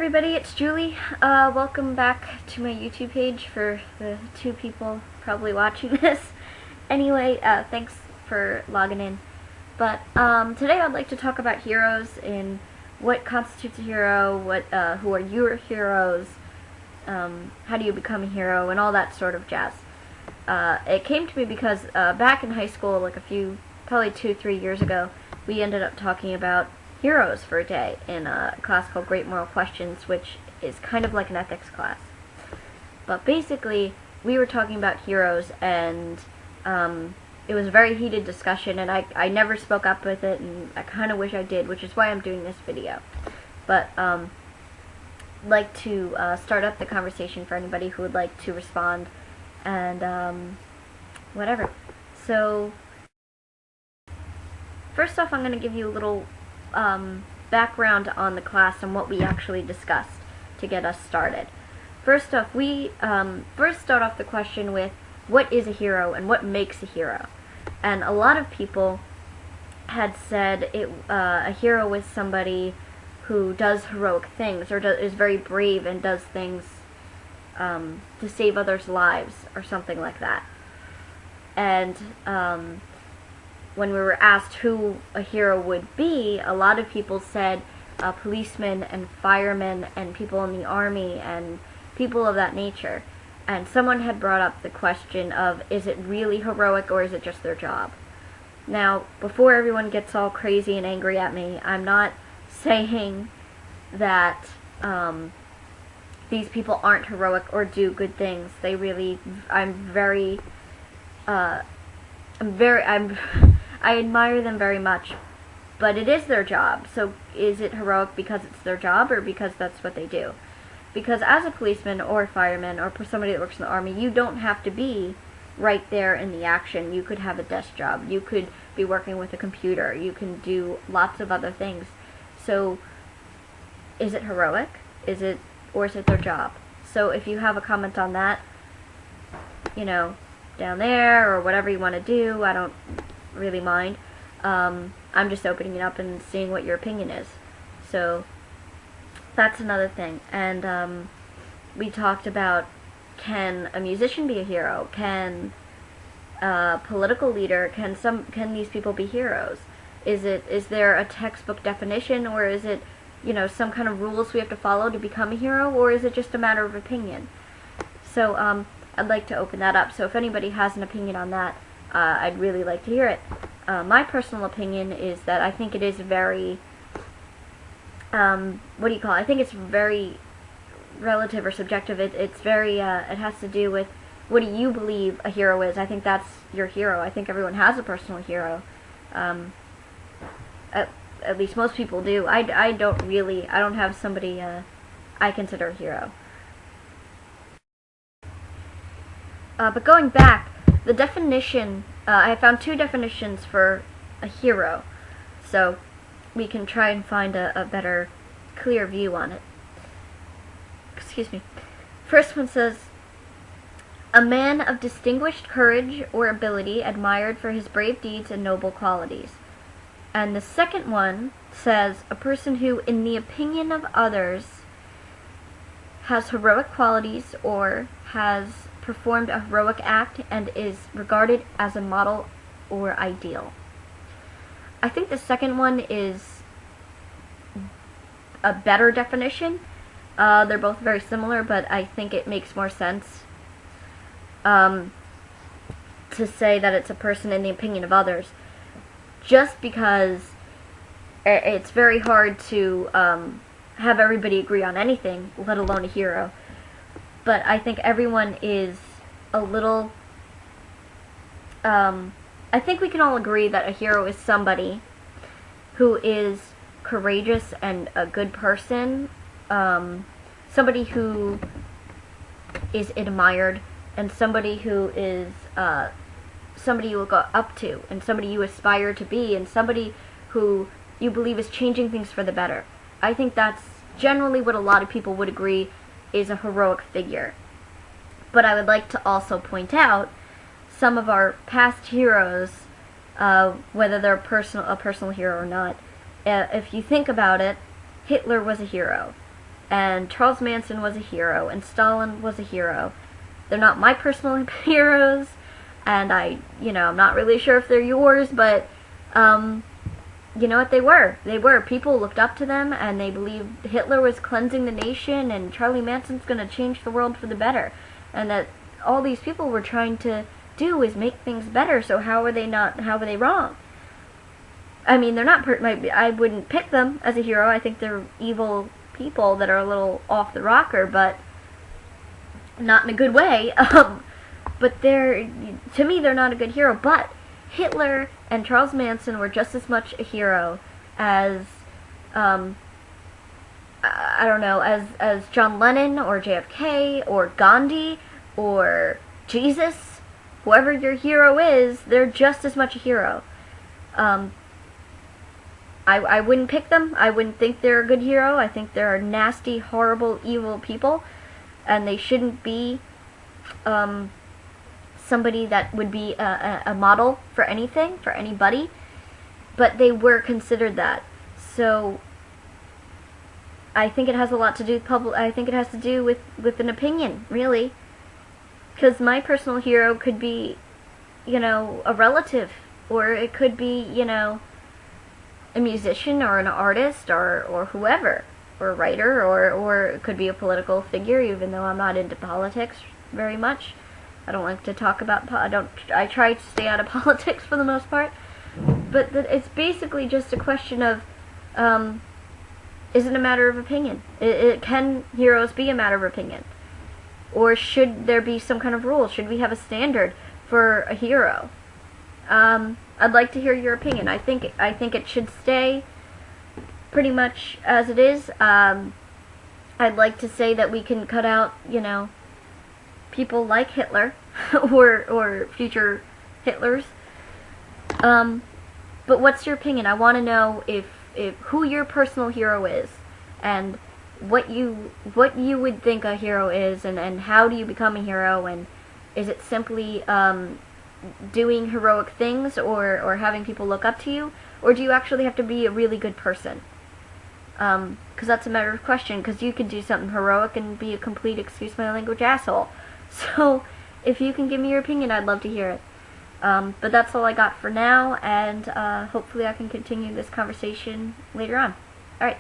everybody, it's Julie. Welcome back to my YouTube page for the two people probably watching this. Anyway, thanks for logging in. But today I'd like to talk about heroes and what constitutes a hero, who are your heroes, how do you become a hero, and all that sort of jazz. It came to me because back in high school, like probably 2-3 years ago, we ended up talking about heroes for a day in a class called Great Moral Questions, which is kind of like an ethics class. But basically, we were talking about heroes, and it was a very heated discussion, and I never spoke up with it, and I kind of wish I did, which is why I'm doing this video. But I'd like to start up the conversation for anybody who would like to respond, and whatever. So, first off, I'm going to give you a little background on the class and what we actually discussed to get us started. First off, we first start off the question with what is a hero and what makes a hero. And a lot of people had said a hero was somebody who does heroic things or is very brave and does things to save others' lives or something like that. And when we were asked who a hero would be, a lot of people said policemen and firemen and people in the army and people of that nature. And someone had brought up the question of, is it really heroic or is it just their job? Now, before everyone gets all crazy and angry at me, I'm not saying that these people aren't heroic or do good things. They really, I admire them very much, but it is their job. So is it heroic because it's their job or because that's what they do? Because as a policeman or a fireman or somebody that works in the army, you don't have to be right there in the action. You could have a desk job. You could be working with a computer. You can do lots of other things. So is it heroic? Or is it their job? So if you have a comment on that, down there or whatever you want to do, I don't really mind. I'm just opening it up and seeing what your opinion is. So that's another thing. And we talked about, can a musician be a hero? Can a political leader, can these people be heroes? Is there a textbook definition, or is it some kind of rules we have to follow to become a hero, or is it just a matter of opinion? So I'd like to open that up. So if anybody has an opinion on that, I'd really like to hear it. My personal opinion is that I think it is very, I think it's very relative or subjective. It's very, it has to do with what do you believe a hero is. I think that's your hero. I think everyone has a personal hero. At least most people do. I don't have somebody I consider a hero. But going back, the definition, I found two definitions for a hero, so we can try and find a better, clear view on it. Excuse me. First one says, a man of distinguished courage or ability admired for his brave deeds and noble qualities. And the second one says, a person who, in the opinion of others, has heroic qualities or has performed a heroic act and is regarded as a model or ideal. I think the second one is a better definition. They're both very similar, but I think it makes more sense to say that it's a person in the opinion of others, just because it's very hard to have everybody agree on anything, let alone a hero. But I think everyone is a little, I think we can all agree that a hero is somebody who is courageous and a good person, somebody who is admired, and somebody who is somebody you look up to, and somebody you aspire to be, and somebody who you believe is changing things for the better. I think that's generally what a lot of people would agree is a heroic figure. But I would like to also point out some of our past heroes, whether they're a personal hero or not. If you think about it, Hitler was a hero. and Charles Manson was a hero, and Stalin was a hero. They're not my personal heroes, and I'm not really sure if they're yours, but, you know what, they were. People looked up to them, and they believed Hitler was cleansing the nation, and Charlie Manson's gonna change the world for the better. And that all these people were trying to do is make things better, so how were they wrong? I mean, they're not, I wouldn't pick them as a hero. I think they're evil people that are a little off the rocker, but not in a good way. But to me, they're not a good hero. But Hitler and Charles Manson were just as much a hero as, I don't know, as John Lennon or JFK or Gandhi or Jesus. Whoever your hero is, they're just as much a hero. I wouldn't pick them. I wouldn't think they're a good hero. I think they're nasty, horrible, evil people, and they shouldn't be somebody that would be a model for anything, for anybody. But they were considered that. So I think it has a lot to do with I think it has to do with an opinion, really. Because my personal hero could be, a relative, or it could be, a musician or an artist or whoever, or a writer, or it could be a political figure, even though I'm not into politics very much. I don't like to talk about, I try to stay out of politics for the most part. But it's basically just a question of, is it a matter of opinion? Can heroes be a matter of opinion? Or should there be some kind of rule? Should we have a standard for a hero? I'd like to hear your opinion. I think it should stay pretty much as it is. I'd like to say that we can cut out, people like Hitler or future Hitlers. But what's your opinion? I want to know if who your personal hero is, and what you would think a hero is, and how do you become a hero, and is it simply doing heroic things or having people look up to you, or do you actually have to be a really good person? Because that's a matter of question, because you could do something heroic and be a complete, excuse my language, asshole. So if you can give me your opinion, I'd love to hear it. But that's all I got for now, and hopefully I can continue this conversation later on. Alright.